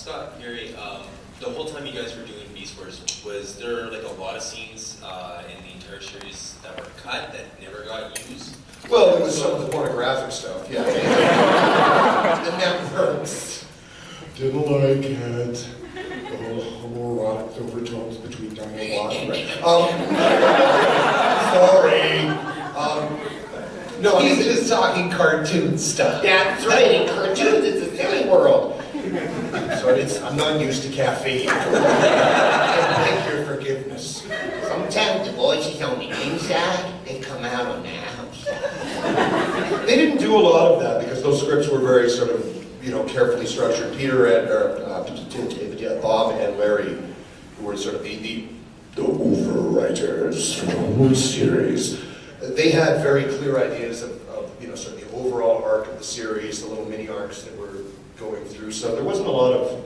Scott, Garry, the whole time you guys were doing Beast Wars, was there like a lot of scenes in the entire series that were cut that never got used? Well, there was some of the pornographic stuff, yeah. The networks didn't like it. Homoerotic overtones between Diane Watt. Sorry. No, he's just talking cartoon stuff. That's right, in cartoons, it's a silly world. So I'm not used to caffeine. Thank your forgiveness. Sometimes the voices on the inside, they come out on the outside. They didn't do a lot of that because those scripts were very sort of, carefully structured. Peter and Bob and Larry, who were sort of the overwriters for the whole series, they had very clear ideas of sort of the overall arc of the series, the little mini arcs that were going through. So there wasn't a lot of,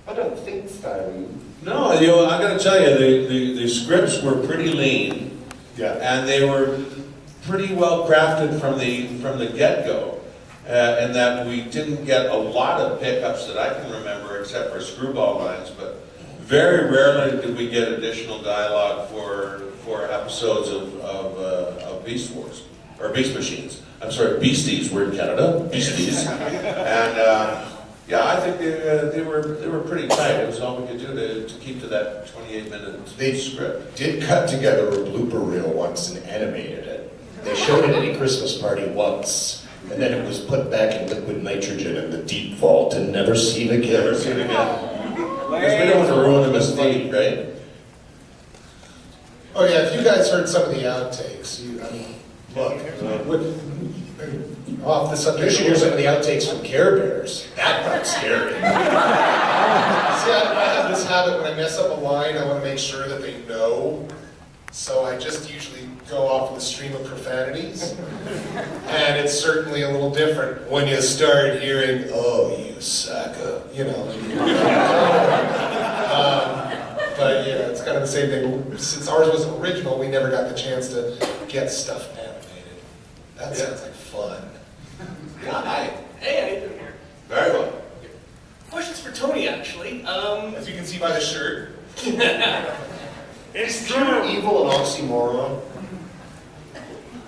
I don't think, styling. No, I got to tell you, the scripts were pretty lean, Yeah. and they were pretty well crafted from the get-go. And that we didn't get a lot of pickups that I can remember, except for screwball lines, but very rarely did we get additional dialogue for episodes of Beast Wars, or Beast Machines. I'm sorry, Beasties, we're in Canada, Beasties. And yeah, I think they were pretty tight. It was all we could do to keep to that 28-minute script. Did cut together a blooper reel once and animated it. They showed it at a Christmas party once. And then it was put back in liquid nitrogen in the deep vault and never seen again. Never seen again. Because we don't want to ruin the mystique, right? Oh yeah, if you guys heard some of the outtakes, off the subject, you should hear some of the outtakes from Care Bears. That part's scary. See, I have this habit when I mess up a line, I want to make sure that they know. So I just usually go off with a stream of profanities. And it's certainly a little different when you start hearing, oh, you sucker, But yeah, it's kind of the same thing. Since ours was original, we never got the chance to get stuff animated. That sounds like fun. Hi. Hey, how you doing here? Very well. Questions for Tony, actually. As you can see by the shirt. It's Pure evil and oxymoron.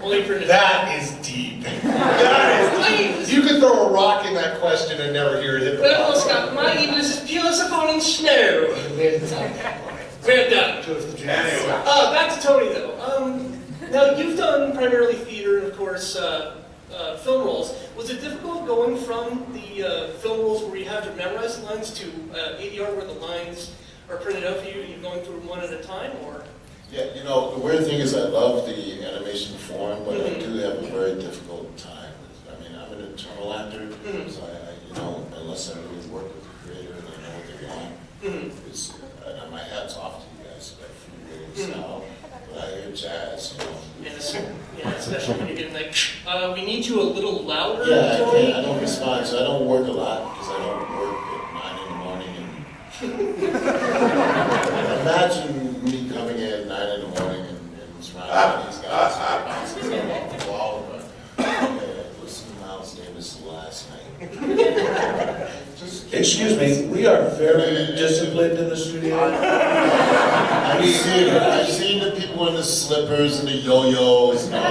Only for That is deep. That is deep. You could throw a rock in that question and never hear it hit the Well, bottom. Scott, my evilness is pure as falling snow. We're done. Back to Tony, though. Now, you've done primarily theater and, of course, film roles. Was it difficult going from the film roles where you have to memorize the lines to ADR where the lines are printed out for you and you're going through them one at a time, or? Yeah, the weird thing is I love the animation form, but I do have a very difficult time. I mean, I'm an internal actor, so I unless I really work with the creator and I know what they want, and my hat's off to you guys for that free radio style, but I hear jazz, Yeah, especially when you're getting like, we need you a little louder, Yeah, Tony. I don't respond, so I don't work a lot, because I don't work at 9 in the morning. Imagine me coming in at 9 in the morning and surrounding these guys bounces off the wall. Listen to Miles Davis last night. Excuse me, we are very disciplined in the studio. I've seen the people in the slippers and the yo-yos and all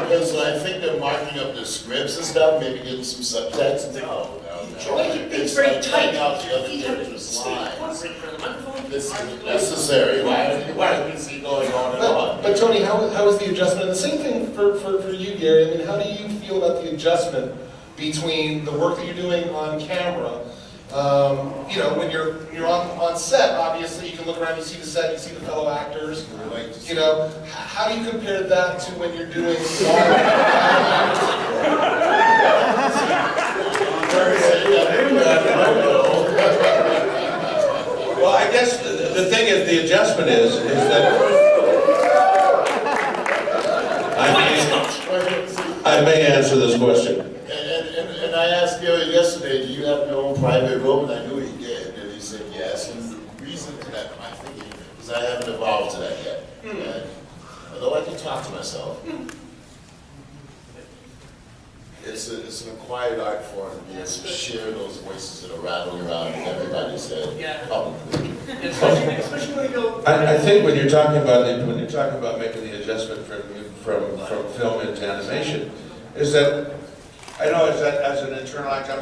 this. So I think they're marking up their scripts and stuff, maybe getting some subtext. No. It's very tight. Out the other character's lines. This is necessary. Why do we see going on and on? But Tony, how is the adjustment? And the same thing for you, Garry. I mean, how do you feel about the adjustment between the work that you're doing on camera? When you're on set, obviously you can look around, you see the set, you see the fellow actors. How do you compare that to when you're doing Well, I guess the thing is, the adjustment is that I may answer this question. And I asked Garry yesterday, do you have your own private room? And I knew he did, and he said yes. And the reason to that, my thinking, is I haven't evolved to that yet. And although I can talk to myself. it's an acquired art form to be able to share those voices that are rattling around in everybody's head Yeah. publicly. Especially when you go. I think when you're talking about making the adjustment from film into animation, is that I know as an internal actor,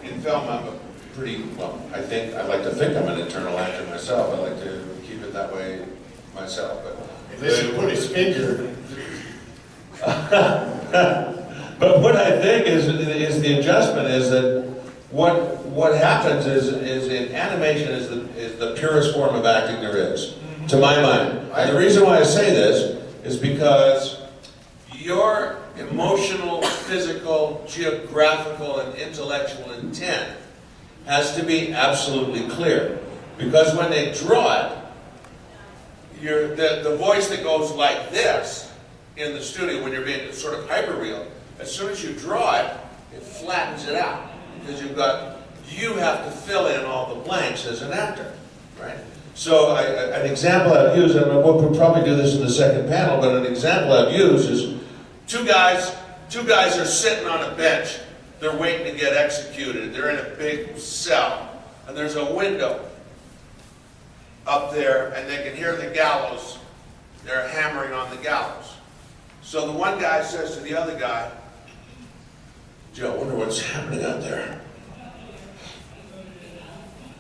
in film I'm a pretty well. I like to think I'm an internal actor myself. I like to keep it that way myself. But Unless you put his finger. But what I think is the adjustment is that what happens is in animation is the purest form of acting there is, to my mind. And the reason why I say this is because your emotional, physical, geographical, and intellectual intent has to be absolutely clear. Because when they draw it, the voice that goes like this in the studio when you're being sort of hyper-real, as soon as you draw it, it flattens it out. Because you have to fill in all the blanks as an actor, right? So an example I've used, and we'll probably do this in the second panel, but an example I've used is two guys are sitting on a bench. They're waiting to get executed. They're in a big cell, and there's a window up there, and they can hear the gallows. They're hammering on the gallows. So the one guy says to the other guy, "Joe, I wonder what's happening out there."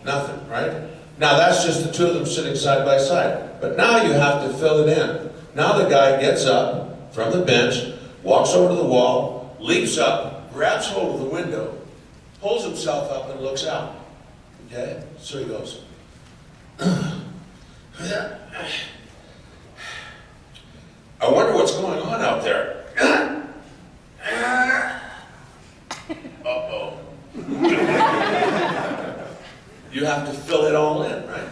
Nothing, right? Now that's just the two of them sitting side by side. But now you have to fill it in. Now the guy gets up from the bench, walks over to the wall, leaps up, grabs hold of the window, pulls himself up and looks out. Okay? So he goes, "I wonder what's going on out there." Uh-oh. You have to fill it all in, right?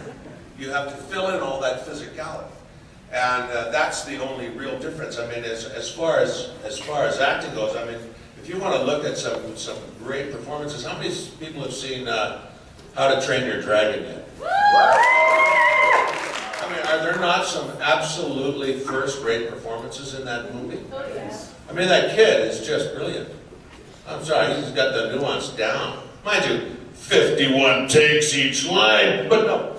You have to fill in all that physicality. And that's the only real difference. I mean, as far as acting goes, I mean, if you want to look at some great performances, how many people have seen How to Train Your Dragon yet? I mean, are there not some absolutely first-rate performances in that movie? Oh, yes. I mean, that kid is just brilliant. I'm sorry, he's got the nuance down. Mind you, 51 takes each line, but no.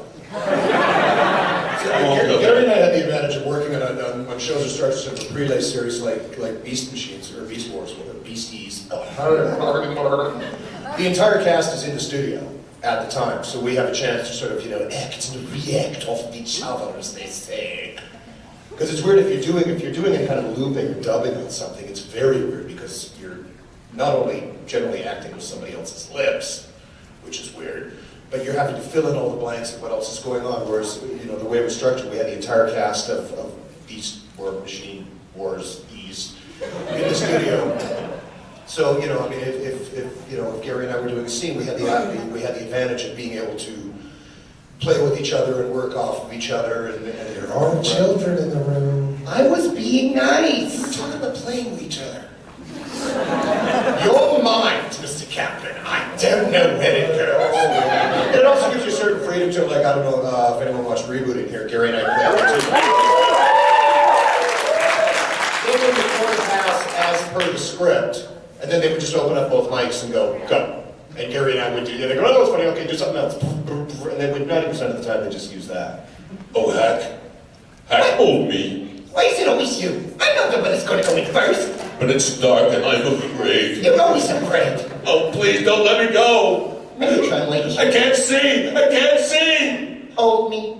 Garry and I had the advantage of working on shows that started sort of a relay series like Beast Machines or Beast Wars or Beasties. The entire cast is in the studio at the time, so we have a chance to sort of act and react off of each other, as they say. Because it's weird if you're doing any kind of loop and you're dubbing on something, it's very weird because you're not only generally acting with somebody else's lips, which is weird, but you're having to fill in all the blanks of what else is going on. Whereas, the way it was structured, we had the entire cast of Beast or Machine Wars E's in the studio. So, I mean, if Garry and I were doing a scene, we had the advantage of being able to play with each other and work off of each other. And there are children in the room. I was being nice. We're talking about playing with each other. Your mind, Mr. Kaplan. I don't know where it goes. And it also gives you a certain freedom to, like, I don't know if anyone watched Rebooting here. Garry and I played they would record the house as per the script, and then they would just open up both mics and go. And Garry and I would do, they go, "Oh, that was funny, okay, do something else." And they would, 90% of the time, they just use that. "Oh, heck. Hold me. Why is it always you? I'm not the one that's going to go in first. But it's dark and I'm afraid." You're always afraid. "Oh, please don't let me go. Maybe try later. I can't see. I can't see." Hold me.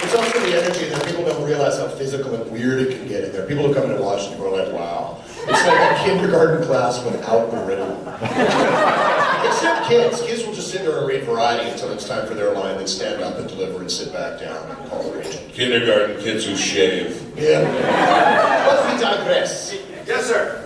It's also the energy that people don't realize how physical and weird it can get in there. People who come in and watch it and go like, "Wow." It's like a kindergarten class without the rhythm. Except kids. Kids will just sit there and read variety until it's time for their line, then stand up and deliver and sit back down and call it agent. Kindergarten kids who shave. Yeah. But we digress. Yes, sir.